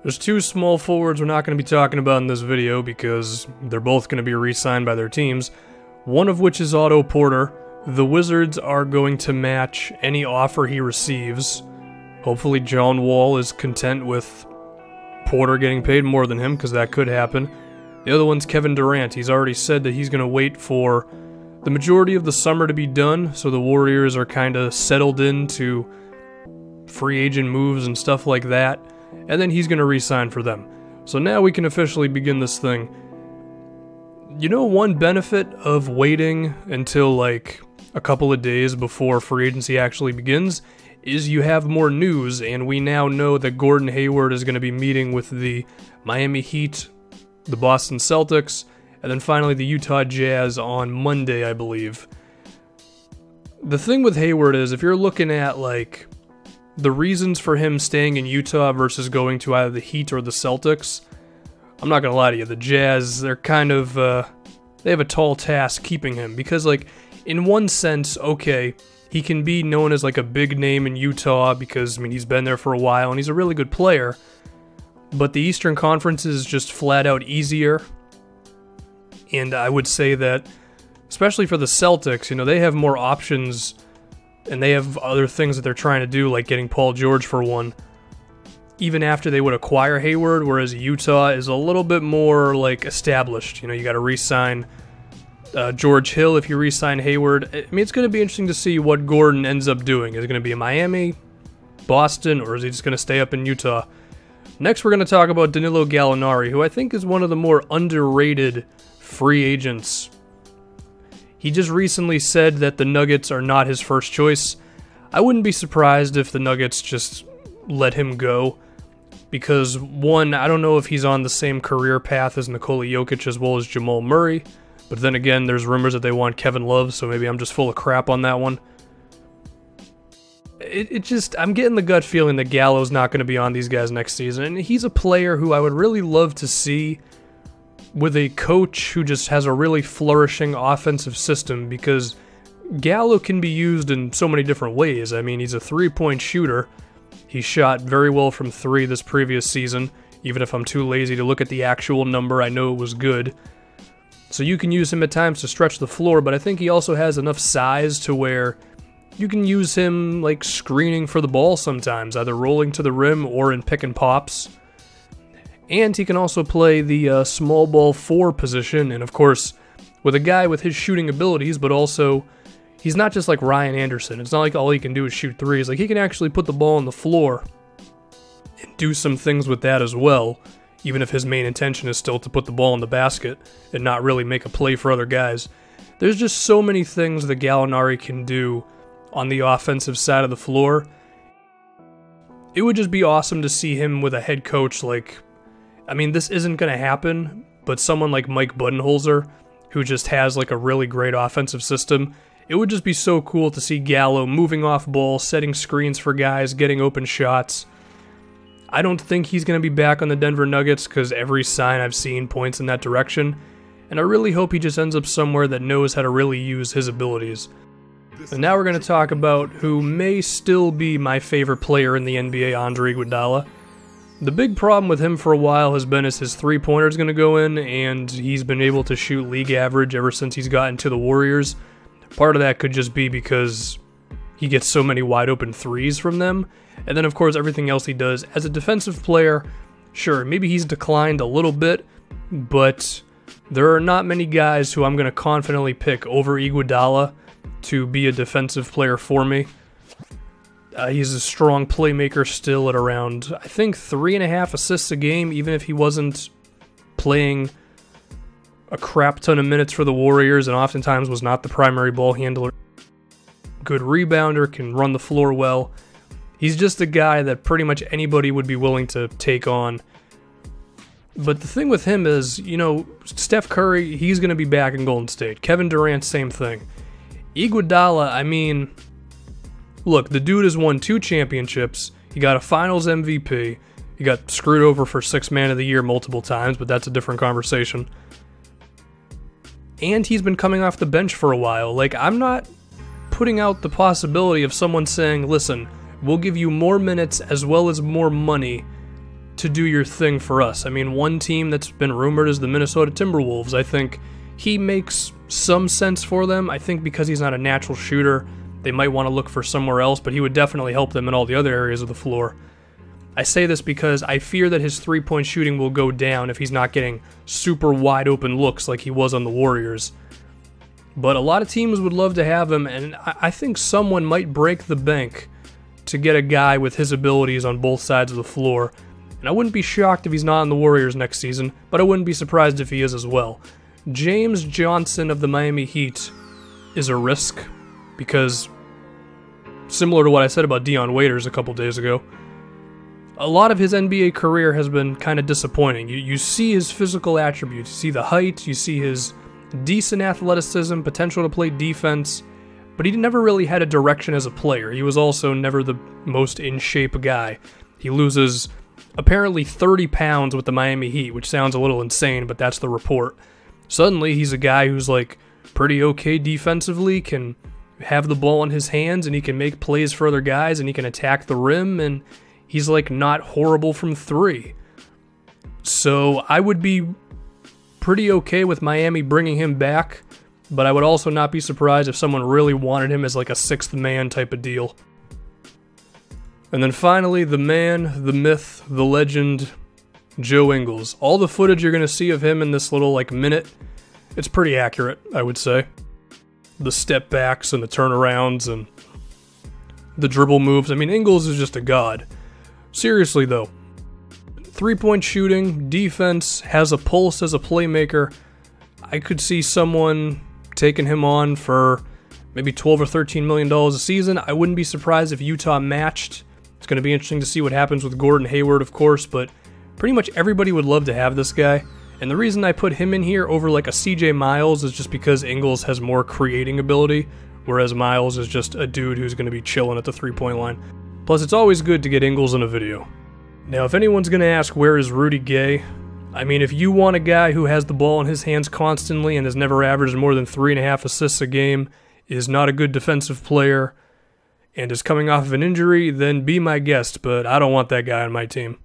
There's two small forwards we're not going to be talking about in this video because they're both going to be re-signed by their teams, one of which is Otto Porter. The Wizards are going to match any offer he receives. Hopefully John Wall is content with Porter getting paid more than him, because that could happen. The other one's Kevin Durant. He's already said that he's going to wait for the majority of the summer to be done, so the Warriors are kind of settled into free agent moves and stuff like that, and then he's going to re-sign for them. So now we can officially begin this thing. You know, one benefit of waiting until like a couple of days before free agency actually begins is you have more news, and we now know that Gordon Hayward is going to be meeting with the Miami Heat, the Boston Celtics, and then finally the Utah Jazz on Monday, I believe. The thing with Hayward is, if you're looking at like the reasons for him staying in Utah versus going to either the Heat or the Celtics, I'm not going to lie to you, the Jazz, they're kind of, they have a tall task keeping him, because like, in one sense, okay, he can be known as like a big name in Utah because, I mean, he's been there for a while and he's a really good player, but the Eastern Conference is just flat out easier, and I would say that, especially for the Celtics, you know, they have more options and they have other things that they're trying to do, like getting Paul George for one, even after they would acquire Hayward, whereas Utah is a little bit more like established. You know, you got to re-sign George Hill if you re-sign Hayward. I mean, it's going to be interesting to see what Gordon ends up doing. Is it going to be in Miami, Boston, or is he just going to stay up in Utah? Next, we're going to talk about Danilo Gallinari, who I think is one of the more underrated free agents. He just recently said that the Nuggets are not his first choice. I wouldn't be surprised if the Nuggets just let him go, because one, I don't know if he's on the same career path as Nikola Jokic as well as Jamal Murray. But then again, there's rumors that they want Kevin Love, so maybe I'm just full of crap on that one. I'm getting the gut feeling that Gallo's not going to be on these guys next season. And he's a player who I would really love to see with a coach who just has a really flourishing offensive system, because Gallo can be used in so many different ways. I mean, he's a three-point shooter. He shot very well from three this previous season. Even if I'm too lazy to look at the actual number, I know it was good. So you can use him at times to stretch the floor, but I think he also has enough size to where you can use him like screening for the ball sometimes, either rolling to the rim or in pick and pops. And he can also play the small ball 4 position, and of course, with a guy with his shooting abilities, but also, he's not just like Ryan Anderson. It's not like all he can do is shoot threes. Like, he can actually put the ball on the floor and do some things with that as well, even if his main intention is still to put the ball in the basket and not really make a play for other guys. There's just so many things that Gallinari can do on the offensive side of the floor. It would just be awesome to see him with a head coach like, I mean, this isn't going to happen, but someone like Mike Budenholzer, who just has like a really great offensive system. It would just be so cool to see Gallo moving off ball, setting screens for guys, getting open shots. I don't think he's going to be back on the Denver Nuggets, because every sign I've seen points in that direction, and I really hope he just ends up somewhere that knows how to really use his abilities. And now we're going to talk about who may still be my favorite player in the NBA, Andre Iguodala. The big problem with him for a while has been his three-pointer is going to go in, and he's been able to shoot league average ever since he's gotten to the Warriors. Part of that could just be because he gets so many wide-open threes from them. And then, of course, everything else he does. As a defensive player, sure, maybe he's declined a little bit, but there are not many guys who I'm going to confidently pick over Iguodala to be a defensive player for me. He's a strong playmaker still at around, I think, 3.5 assists a game, even if he wasn't playing a crap ton of minutes for the Warriors and oftentimes was not the primary ball handler. Good rebounder, can run the floor well. He's just a guy that pretty much anybody would be willing to take on. But the thing with him is, you know, Steph Curry, he's going to be back in Golden State. Kevin Durant, same thing. Iguodala, I mean, look, the dude has won 2 championships. He got a Finals MVP. He got screwed over for 6th Man of the Year multiple times, but that's a different conversation. And he's been coming off the bench for a while. Like, I'm not putting out the possibility of someone saying, listen, we'll give you more minutes as well as more money to do your thing for us. I mean, one team that's been rumored is the Minnesota Timberwolves. I think he makes some sense for them. I think because he's not a natural shooter, they might want to look for somewhere else, but he would definitely help them in all the other areas of the floor. I say this because I fear that his three-point shooting will go down if he's not getting super wide-open looks like he was on the Warriors. But a lot of teams would love to have him, and I think someone might break the bank to get a guy with his abilities on both sides of the floor. And I wouldn't be shocked if he's not on the Warriors next season, but I wouldn't be surprised if he is as well. James Johnson of the Miami Heat is a risk, because similar to what I said about Dion Waiters a couple days ago, a lot of his NBA career has been kind of disappointing. You see his physical attributes, you see the height, you see his decent athleticism, potential to play defense, but he never really had a direction as a player. He was also never the most in-shape guy. He loses apparently 30 pounds with the Miami Heat, which sounds a little insane, but that's the report. Suddenly, he's a guy who's like pretty okay defensively, can have the ball in his hands, and he can make plays for other guys, and he can attack the rim, and he's like not horrible from three. So I would be pretty okay with Miami bringing him back, but I would also not be surprised if someone really wanted him as like a sixth man type of deal. And then finally, the man, the myth, the legend, Joe Ingles. All the footage you're going to see of him in this little like minute, it's pretty accurate, I would say. The step backs and the turnarounds and the dribble moves. I mean, Ingles is just a god. Seriously though, three-point shooting, defense, has a pulse as a playmaker. I could see someone taking him on for maybe $12 or $13 million a season. I wouldn't be surprised if Utah matched. It's going to be interesting to see what happens with Gordon Hayward, of course, but pretty much everybody would love to have this guy. And the reason I put him in here over like a CJ Miles is just because Ingles has more creating ability, whereas Miles is just a dude who's going to be chilling at the three-point line. Plus, it's always good to get Ingles in a video. Now, if anyone's going to ask where is Rudy Gay, I mean, if you want a guy who has the ball in his hands constantly and has never averaged more than 3.5 assists a game, is not a good defensive player, and is coming off of an injury, then be my guest, but I don't want that guy on my team.